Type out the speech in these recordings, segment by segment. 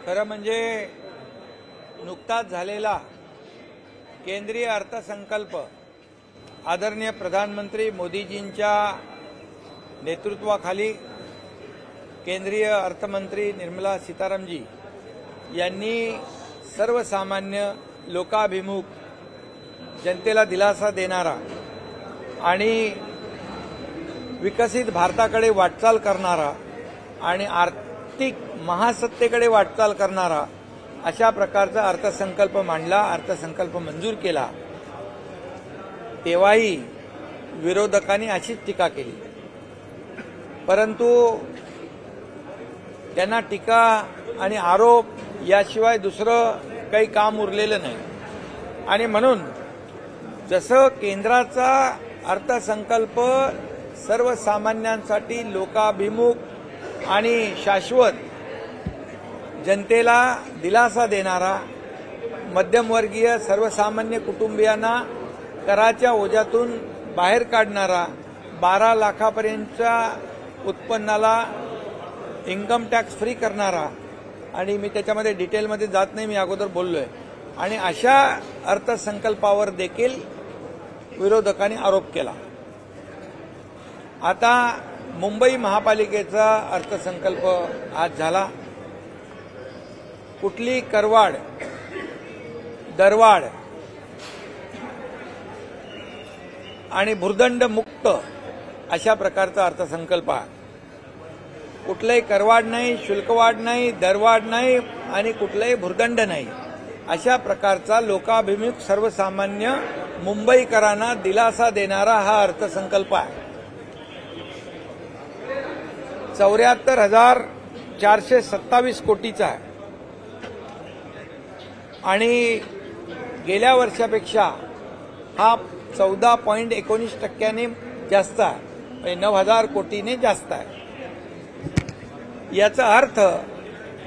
खरं म्हणजे नुकताच झालेला केंद्रीय अर्थसंकल्प आदरणीय प्रधानमंत्री मोदीजींच्या नेतृत्वाखाली केंद्रीय अर्थमंत्री निर्मला सीतारामजी यांनी सर्वसामान्य लोकाभिमुख जनतेला दिलासा देणारा आणि विकसित भारताकडे वाटचाल करणारा आणि आर्थिक महासत्तेकडे वाटचाल करणारा अशा प्रकारचा अर्थसंकल्प मांडला, अर्थसंकल्प मंजूर केला। तेव्हाही विरोधकांनी अशीच टीका केली, परंतु त्यांना टीका आणि आरोप याशिवाय दुसरं काही काम उरलेलं नाही। आणि म्हणून जसं केंद्राचा अर्थसंकल्प सर्वसामान्यांसाठी लोकाभिमुख आणि शाश्वत जनतेला दिलासा देणारा, मध्यमवर्गीय सर्वसामान्य कुटुंबियांना कराच्या ओझ्यातून बाहेर काढणारा, 12 लाखापर्यंतच्या उत्पन्नाला इन्कम टॅक्स फ्री करणारा, आणि मी त्याच्यामध्ये डिटेलमध्ये जात नाही, मी अगोदर बोललोय, आणि अशा अर्थसंकल्पावर देखील विरोधकांनी आरोप केला। आता मुंबई महापालिकेचा अर्थसंकल्प आज झाला। कुठली करवाढ, दरवाढ आणि भुर्दंड मुक्त अशा प्रकारचा अर्थसंकल्प आहे। कुठलाही करवाढ नाही, शुल्कवाढ नाही, दरवाढ नाही आणि कुठलाही भुर्दंड नाही, अशा प्रकारचा लोकाभिमुख सर्वसामान्य मुंबईकरांना दिलासा देणारा हा अर्थसंकल्प आहे। 74,427 कोटीचा आहे आणि गेल्या वर्षापेक्षा हा 14.19% जास्त आहे, म्हणजे 9,000 कोटीने जास्त आहे। याचा अर्थ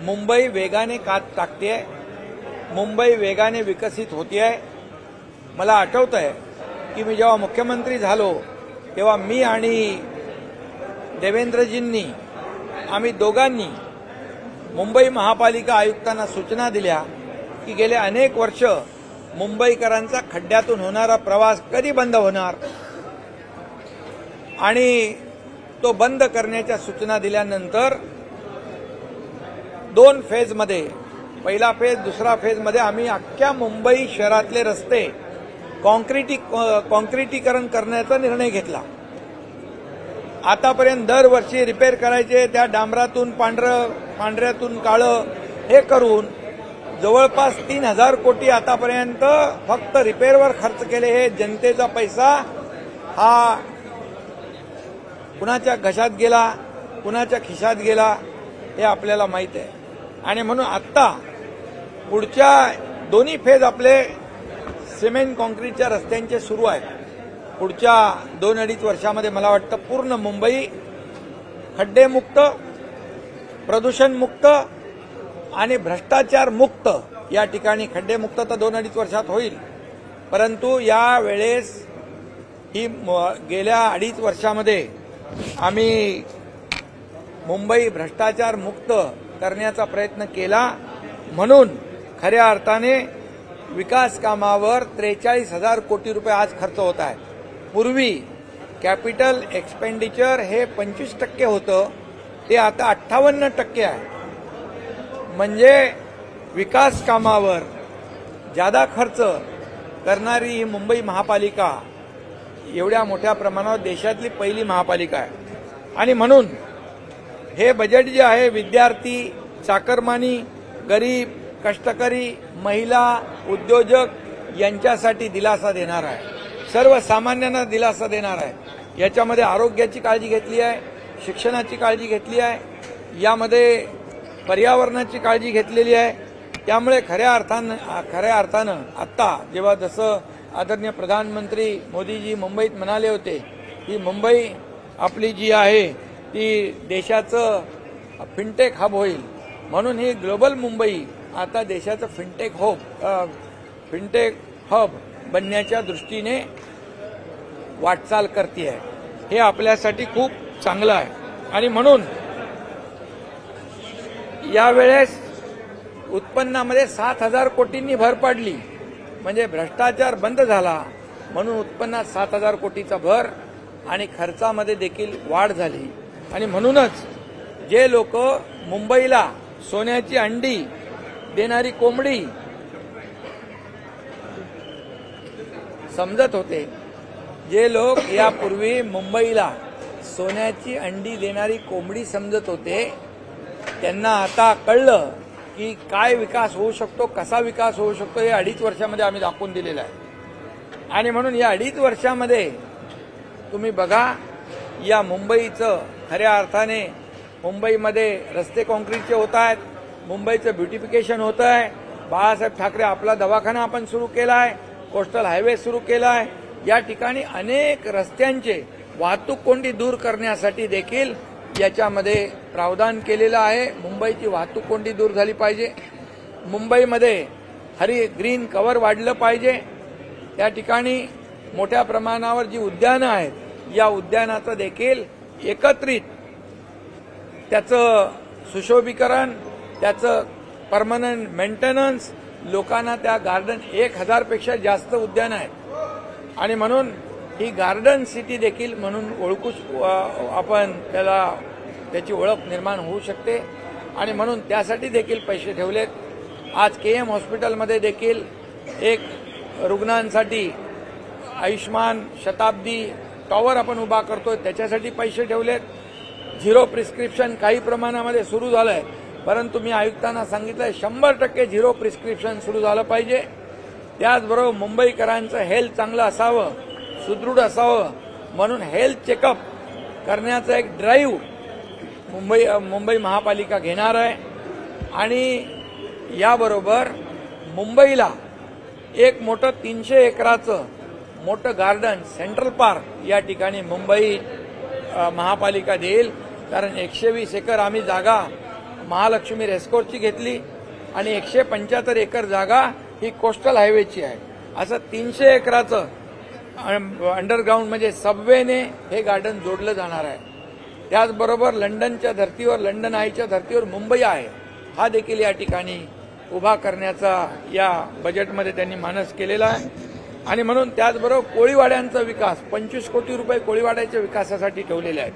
मुंबई वेगाने कात टाकते, मुंबई वेगाने विकसित होते आहे। मला आठवत आहे की मी जेव्हा मुख्यमंत्री झालो तेव्हा मी आणि देवेंद्रजींनी, आम्ही दोघांनी मुंबई महापालिका आयुक्तांना सूचना दिल्या की गेले अनेक वर्ष मुंबईकरांचा खड्ड्यातून होणारा प्रवास कधी बंद होणार, आणि तो बंद करण्याच्या सूचना दिल्यानंतर 2 फेजमध्ये, पहिला फेज दुसरा फेजमध्ये आम्ही अख्ख्या मुंबई शहरातले रस्ते कॉन्क्रिटीकरण करण्याचा निर्णय घेतला। आतापर्यंत दरवर्षी रिपेअर करायचे, त्या डांबरातून पांढऱ्यातून काळं हे करून जवळपास 3,000 कोटी आतापर्यंत फक्त रिपेअरवर खर्च केले। हे जनतेचा पैसा हा कुणाच्या घशात गेला, कुणाच्या खिशात गेला हे आपल्याला माहित आहे। आणि म्हणून आता पुढच्या दोन्ही फेज आपले सिमेंट कॉन्क्रीटच्या रस्त्यांचे सुरू आहेत। पुढच्या 2-2.5 वर्षामध्ये मला वाटतं पूर्ण मुंबई खड्डेमुक्त, प्रदूषणमुक्त आणि भ्रष्टाचार मुक्त या ठिकाणी, खड्डेमुक्त तर 2-2.5 वर्षात होईल, परंतु या वेळेस ही गेल्या 2.5 वर्षामध्ये आम्ही मुंबई भ्रष्टाचार मुक्त करण्याचा प्रयत्न केला। म्हणून खऱ्या अर्थाने विकास कामावर 43,000 कोटी रुपये आज खर्च होत आहे। पूर्वी कॅपिटल एक्सपेंडिचर हे 25% होतं, ते आता 58% आहे। म्हणजे विकास कामावर जादा खर्च करणारी ही मुंबई महापालिका एवढ्या मोठ्या प्रमाणावर देशातली पहिली महापालिका आहे। आणि म्हणून हे बजेट जे आहे विद्यार्थी, चाकरमानी, गरीब, कष्टकरी, महिला, उद्योजक यांच्यासाठी दिलासा देणार आहे, सर्वसामान्यांना दिलासा देणार आहे। याच्यामध्ये आरोग्याची काळजी घेतली आहे, शिक्षणाची काळजी घेतली आहे, यामध्ये पर्यावरणाची काळजी घेतलेली आहे। त्यामुळे खऱ्या अर्थानं आत्ता जेव्हा जसं आदरणीय प्रधानमंत्री मोदीजी मुंबईत म्हणाले होते की मुंबई आपली जी आहे ती देशाचं फिनटेक हब होईल, म्हणून ही ग्लोबल मुंबई आता देशाचं फिनटेक हब बनण्याच्या दृष्टीने वाटचाल करते आहे। हे आपल्यासाठी खूप चांगलं आहे। आणि म्हणून यावेळेस उत्पन्नामध्ये 7,000 कोटींनी भर पडली, म्हणजे भ्रष्टाचार बंद झाला म्हणून उत्पन्नात 7,000 कोटीचा भर आणि खर्चामध्ये देखील वाढ झाली. आणि म्हणूनच जे लोक मुंबईला सोन्याची अंडी देणारी कोंबडी समजत होते, जे लोक यापूर्वी मुंबईला सोन्याची अंडी देणारी कोंबडी समजत होते, त्यांना आता कळलं की काय विकास होऊ शकतो, कसा विकास होऊ शकतो, हे 2.5 वर्षामध्ये आम्ही दाखवून दिलेलं आहे. आणि म्हणून या 2.5 वर्षामध्ये तुम्ही बघा, या मुंबईचं खऱ्या अर्थाने मुंबईमध्ये रस्ते काँक्रीटचे होत आहेत, मुंबईचं ब्युटिफिकेशन होत आहे, बाळासाहेब ठाकरे आपला दवाखाना आपण सुरू केला आहे, कोस्टल हायवे सुरू केला आहे. या ठिकाणी अनेक रस्त्यांचे वाहतूक कोंडी दूर करण्यासाठी देखील याच्यामध्ये प्रावधान केलेलं आहे. मुंबईची वाहतूक कोंडी दूर झाली पाहिजे, मुंबईमध्ये ग्रीन कव्हर वाढलं पाहिजे. त्या ठिकाणी मोठ्या प्रमाणावर जी उद्यानं आहेत, या उद्यानाचं देखील एकत्रित त्याचं सुशोभीकरण, त्याचं परमनंट मेंटेनन्स, लोकांना त्या गार्डन 1,000 पेक्षा जास्त उद्यानं आहेत आणि म्हणून ही गार्डन सिटी देखील म्हणून ओळखू आपण त्याची ओळख निर्माण होऊ शकते. आणि म्हणून त्यासाठी देखील पैसे ठेवलेत. आज KM हॉस्पिटलमध्ये देखील एक रुग्णांसाठी आयुष्मान शताब्दी टॉवर आपण उभा करतोय, त्याच्यासाठी पैसे ठेवलेत. 0 प्रिस्क्रिप्शन काही प्रमाणामध्ये सुरू झालंय, परंतु मी आयुक्तांना सांगितलंय 100% 0 प्रिस्क्रिप्शन सुरू झालं पाहिजे. त्याचबरोबर मुंबईकरांचं हेल्थ चांगलं असावं, सुदृढ असावं म्हणून हेल्थ चेकअप करण्याचा एक ड्राईव्ह मुंबई महापालिका घेणार आहे. आणि याबरोबर मुंबईला एक मोठं 300 एकराचं मोठं गार्डन सेंट्रल पार्क या ठिकाणी मुंबई महापालिका देईल. कारण 120 एकर आम्ही जागा महालक्ष्मी रेस्कोर्सची घेतली आणि 175 एकर जागा ही कोस्टल हायवेची आहे. असं 300 एकराचं अंडरग्राऊंड म्हणजे सबवेने हे गार्डन जोडलं जाणार आहे. त्याचबरोबर लंडनच्या धर्तीवर, लंडन आयच्या धर्तीवर मुंबई आहे, हा देखील या ठिकाणी उभा करण्याचा या बजेटमध्ये त्यांनी मानस केलेला आहे. आणि म्हणून त्याचबरोबर कोळीवाड्यांचा विकास 25 कोटी रुपये कोळीवाड्याच्या विकासासाठी ठेवलेले आहेत.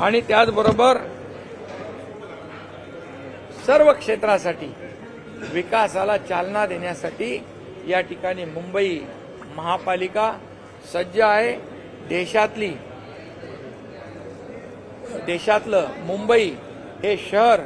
आणि त्याचबरोबर सर्व क्षेत्रासाठी विकासाला चालना देण्यासाठी या ठिकाणी मुंबई महापालिका सज्ज आहे. देशातलं मुंबई हे शहर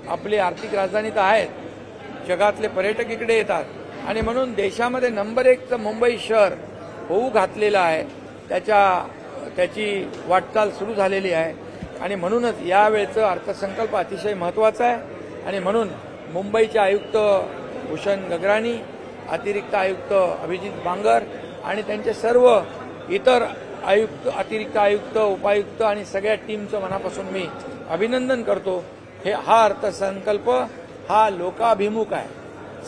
आपली आर्थिक राजधानी तर आहेत, जगातले पर्यटक इकडे येतात आणि म्हणून देशामध्ये नंबर 1चं मुंबई शहर होऊ घातलेलं आहे. त्याची वाटचाल सुरू झालेली आहे. आणि म्हणूनच यावेळेचा अर्थसंकल्प अतिशय महत्त्वाचा आहे. आणि म्हणून मुंबईचे आयुक्त भूषण गगराणी, अतिरिक्त आयुक्त अभिजित बांगर आणि त्यांचे सर्व इतर आयुक्त, अतिरिक्त आयुक्त, उपायुक्त आणि सगळ्या टीमचं मनापासून मी अभिनंदन करतो. हा अर्थसंकल्प हा लोकाभिमुख आहे,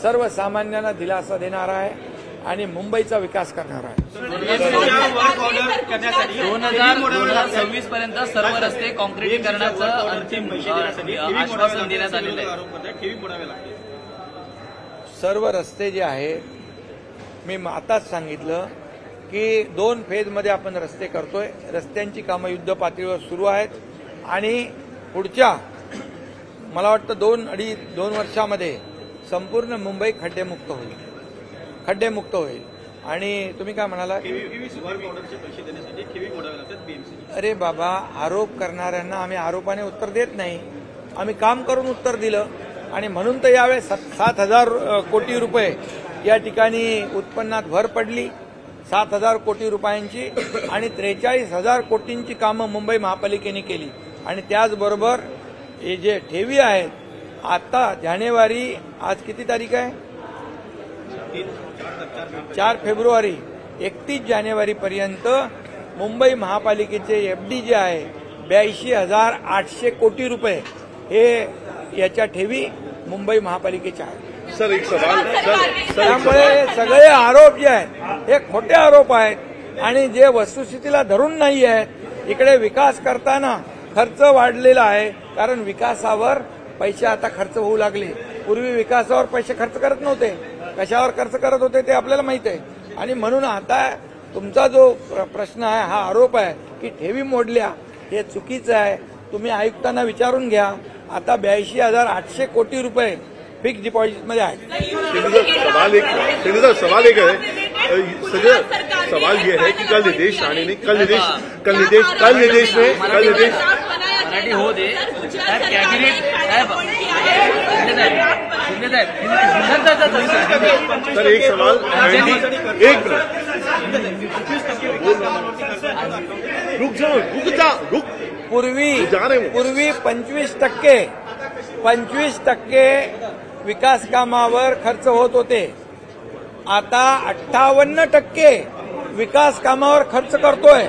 सर्वसामान्यांना दिलासा देणारा आहे आणि मुंबईचा विकास करणारा आहे. 2026 पर्यंत सर्व रस्ते काँक्रिटीकरणाचं अंतिम आश्वासन देण्यात आलेलं आहे. सर्व रस्ते जे आहेत, मी आताच सांगितलं की 2 फेजमध्ये आपण रस्ते करतोय. रस्त्यांची कामं युद्ध पातळीवर सुरू आहेत आणि पुढच्या मला वाटतं 2 वर्षामध्ये संपूर्ण मुंबई खड्डेमुक्त होईल. आणि तुम्ही काय म्हणाला? अरे बाबा, आरोप करणाऱ्यांना आम्ही आरोपाने उत्तर देत नाही, आम्ही काम करून उत्तर दिलं. आणि म्हणून तर यावेळेस 7,000 कोटी रुपये या ठिकाणी उत्पन्नात भर पडली, 7,000 कोटी रुपयांची. आणि 43,000 कोटींची कामं मुंबई महापालिकेने केली. आणि त्याचबरोबर हे जे ठेवी आहेत, आता जानेवारी, आज किती तारीख आहे? 4 फेब्रुवारी, 31 जानेवारीपर्यंत मुंबई महापालिकेचे FD जे आहे 82,800 कोटी रुपये हे याच्या ठेवी मुंबई महापालिकेच्या आहेत. सर, एक सवाल. त्यामुळे सगळे आरोप जे आहेत हे खोटे आरोप आहेत आणि जे वस्तुस्थितीला धरून नाही आहेत. इकडे विकास करताना खर्च वाढलेला आहे, कारण विकासावर पैसे आता खर्च होऊ लागले. पूर्वी विकासावर पैसे खर्च करत नव्हते, कशावर खर्च करत होते ते आपल्याला माहित आहे. आणि म्हणून आता तुमचा जो प्रश्न आहे, हा आरोप आहे की ठेवी मोडल्या, हे चुकीचं आहे. तुम्ही आयुक्तांना विचारून घ्या. आता 82,800 कोटी रुपये फिक्स डिपॉझिटमध्ये आहेत. सवाल एक है सर, सवाल ये है कि कल निदेश राणे ने कल निदेश मराठी हो दे साहेब, कॅबिनेट साहेब, सर एक सवाल, एक रुक जाओ पूर्वी 25% विकास कामावर खर्च होत होते. आता 58% विकास कामावर खर्च करतोय.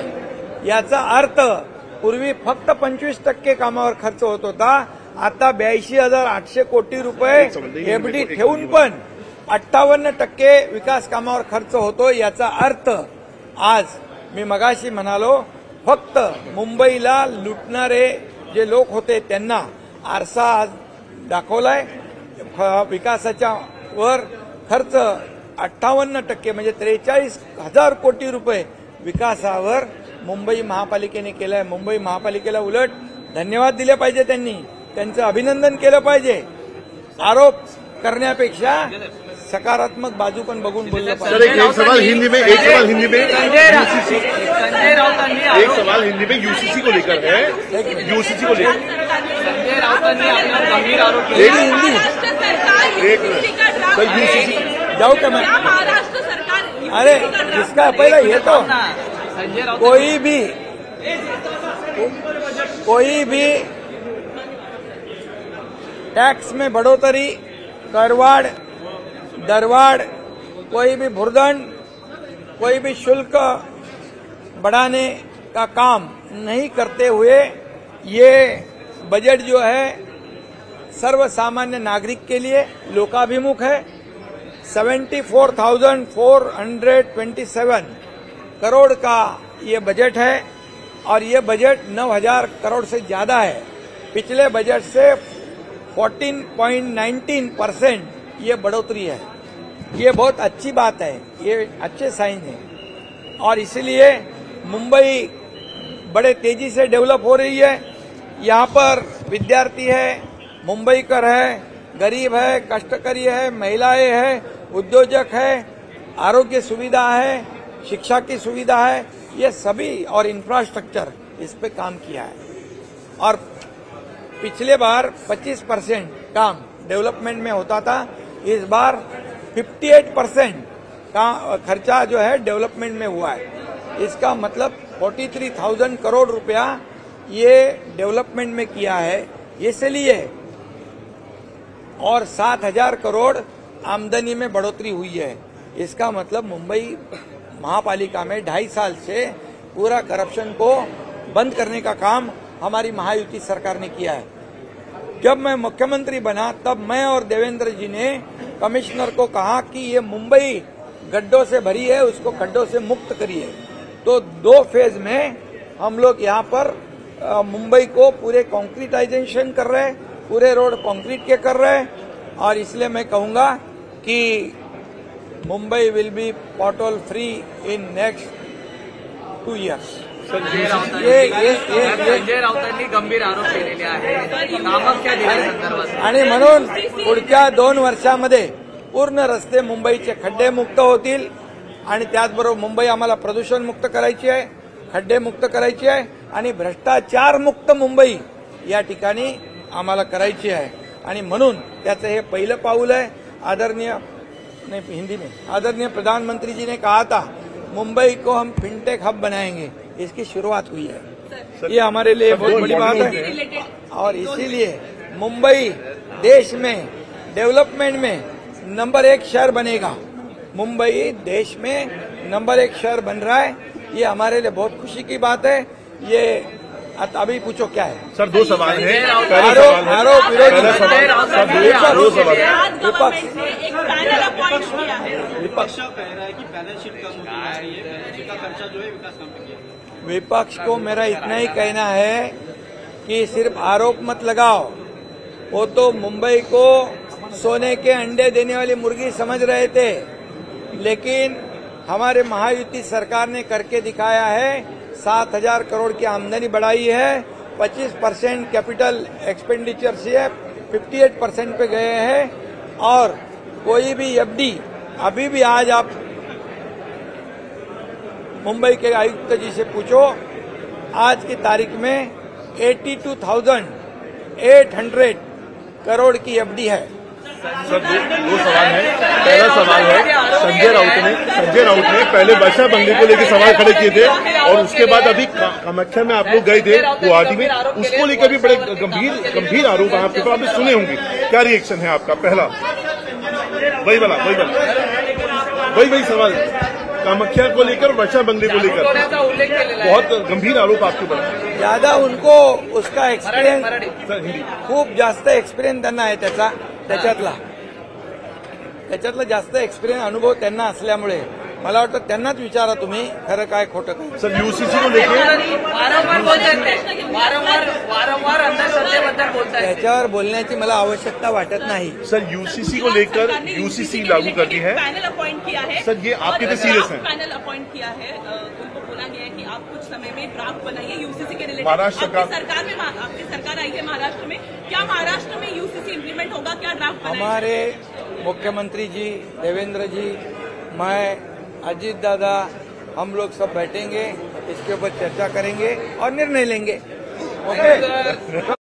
याचा अर्थ पूर्वी फक्त 25% कामावर खर्च होत होता. आता 82,800 कोटी रुपये एफडी ठेवून पण 58% विकास कामावर खर्च होतो. याचा अर्थ आज मी मगाशी म्हणालो, फक्त मुंबईला लुटणारे जे लोक होते त्यांना आरसा आज दाखवलाय. विकासाच्या वर खर्च 58% म्हणजे 43,000 कोटी रुपये विकासावर मुंबई महापालिकेने केलाय. मुंबई महापालिकेला उलट धन्यवाद दिले पाहिजे, त्यांचं अभिनंदन केलं पाहिजे. आरोप करण्यापेक्षा सकारात्मक बाजू पण बघून बोललं पाहिजे. सर एक सवाल हिंदी में यूसीसी को लेकर है, यूसीसी को लेकर संजय राऊतांनी आपला गंभीर आरोप केला. हिंदी सर यूसीसी जाऊ क्या मैं? महाराष्ट्र सरकार, अरे इसका पहले ये तो संजय राऊत कोई भी टैक्स में बढ़ोतरी, करवाड़, दरवाड़, कोई भी भुर्दंड, कोई भी शुल्क बढ़ाने का काम नहीं करते हुए ये बजट जो है सर्वसामान्य नागरिक के लिए लोकाभिमुख है. 74,427 करोड़ का ये बजट है और ये बजट 9,000 करोड़ से ज्यादा है. पिछले बजट से 14.19% ये बढ़ोतरी है. ये बहुत अच्छी बात है, ये अच्छे साइन है. और इसलिए मुंबई बड़े तेजी से डेवलप हो रही है. यहाँ पर विद्यार्थी है, मुंबईकर है, गरीब है, कष्टकरी है, महिलाएं है, उद्योजक है, आरोग्य सुविधा है, शिक्षा की सुविधा है, ये सभी और इंफ्रास्ट्रक्चर इस पे काम किया है. और पिछले बार 25% काम डेवलपमेंट में होता था, इस बार 58% का खर्चा जो है डेवलपमेंट में हुआ है. इसका मतलब 43,000 करोड़ रुपया ये डेवलपमेंट में किया है. इसलिए और 7,000 करोड़ आमदनी में बढ़ोतरी हुई है. इसका मतलब मुंबई महापालिका में 2.5 साल से पूरा करप्शन को बंद करने का काम हमारी महायुति सरकार ने किया है. जब मैं मुख्यमंत्री बना तब मैं और देवेंद्र जी ने कमिश्नर को कहा कि ये मुंबई गड्ढों से भरी है, उसको गड्ढों से मुक्त करिए. तो 2 फेज में हम लोग यहाँ पर मुंबई को पूरे कंक्रीटाइजेशन कर रहे हैं, पूरे रोड कंक्रीट के कर रहे हैं. और इसलिए मैं कहूंगा कि Mumbai will be pothole free in next 2 years. Sanjay राऊतांनी गंभीर आरोप केलेले आहेत कामाख्या दिल्यासंदर्भात. आणि म्हणून पुढच्या 2 वर्षामध्ये पूर्ण रस्ते मुंबईचे खड्डे मुक्त होतील. आणि त्याचबरोबर मुंबई आम्हाला प्रदूषण मुक्त करायची आहे, खड्डे मुक्त करायची आहे आणि भ्रष्टाचार मुक्त मुंबई या ठिकाणी आम्हाला करायची आहे. आणि म्हणून त्याचं हे पहिलं पाऊल आहे. आदरणीय प्रधानमंत्री जी ने कहा था मुंबई को हम फिनटेक हब बनाएंगे, इसकी शुरुआत हुई है. ये हमारे लिए बहुत बड़ी बात है. और इसीलिए मुंबई देश में डेवलपमेंट में नंबर 1 शहर बनेगा. मुंबई देश में नंबर 1 शहर बन रहा है. ये हमारे लिए बहुत खुशी की बात है. ये अभी पूछो क्या है सर? 2 सवाल है. आरोप विरोधी विपक्ष ने एक पैनल अपॉइंट किया है. विपक्ष कह रहा है कि बैलेंस शीट कम होनी चाहिए, का खर्चा जो है विकास काम पे किया. विपक्ष को मेरा इतना ही कहना है कि सिर्फ आरोप मत लगाओ, वो तो मुंबई को सोने के अंडे देने वाली मुर्गी समझ रहे थे, लेकिन हमारे महायुति सरकार ने करके दिखाया है। 7,000 करोड़ की आमदनी बढ़ाई है, 25% कैपिटल एक्सपेंडिचर से 58% पे गए हैं, और कोई भी एफडी अभी भी आज आप मुंबई के आयुक्त जी से पूछो, आज की तारीख में 82,800 करोड़ की एफडी है। सर दो सवाल है। पहला सवाल है, संजय राउत ने पहले वर्षा बंगले को लेकर सवाल खड़े किए थे, और उसके बाद अभी कामाख्या में आप लोग गए थे गुवाहाटी में, उसको लेकर भी बड़े गंभीर आरोप आपके पास आपने सुने होंगे। क्या रिएक्शन है आपका? पहला वही सवाल, कामाख्या को लेकर, वर्षा बंगले को लेकर बहुत गंभीर आरोप आपके ऊपर। ज्यादा उनको उसका एक्सपिरियन्स, खूप जास्त एक्सपिरियन्स त्यांना आहे त्याच्यातला जास्त एक्सपिरियन्स अनुभव त्यांना असल्यामुळे मला वाटतं त्यांनाच विचारा तुम्ही खरं काय खोटं काय। सर यूसीसी को लेकर वारंवार अंधश्रद्धेबद्दल बोलताय, त्याच्यावर बोलण्याची मला आवश्यकता वाटत नाही। सर यूसीसी को लेकर, यूसीसी लागू कर दी है, पैनल अपॉइंट किया है सर ये आप कितने सीरियस हैं? पैनल अपॉइंट किया है, उनको बोला गया है कि आप कुछ समय में ड्राफ्ट बनाइए यूसीसी के रिलेटेड। महाराष्ट्र आपकी सरकार आई है महाराष्ट्र में, क्या महाराष्ट्र में यूसीसी इम्प्लीमेंट होगा? क्या ड्राफ्ट बनाएंगे? हमारे मुख्यमंत्री जी, देवेंद्र जी, मैं, अजीत दादा, हम लोग सब बैठेंगे, इसके ऊपर चर्चा करेंगे और निर्णय लेंगे। ओके।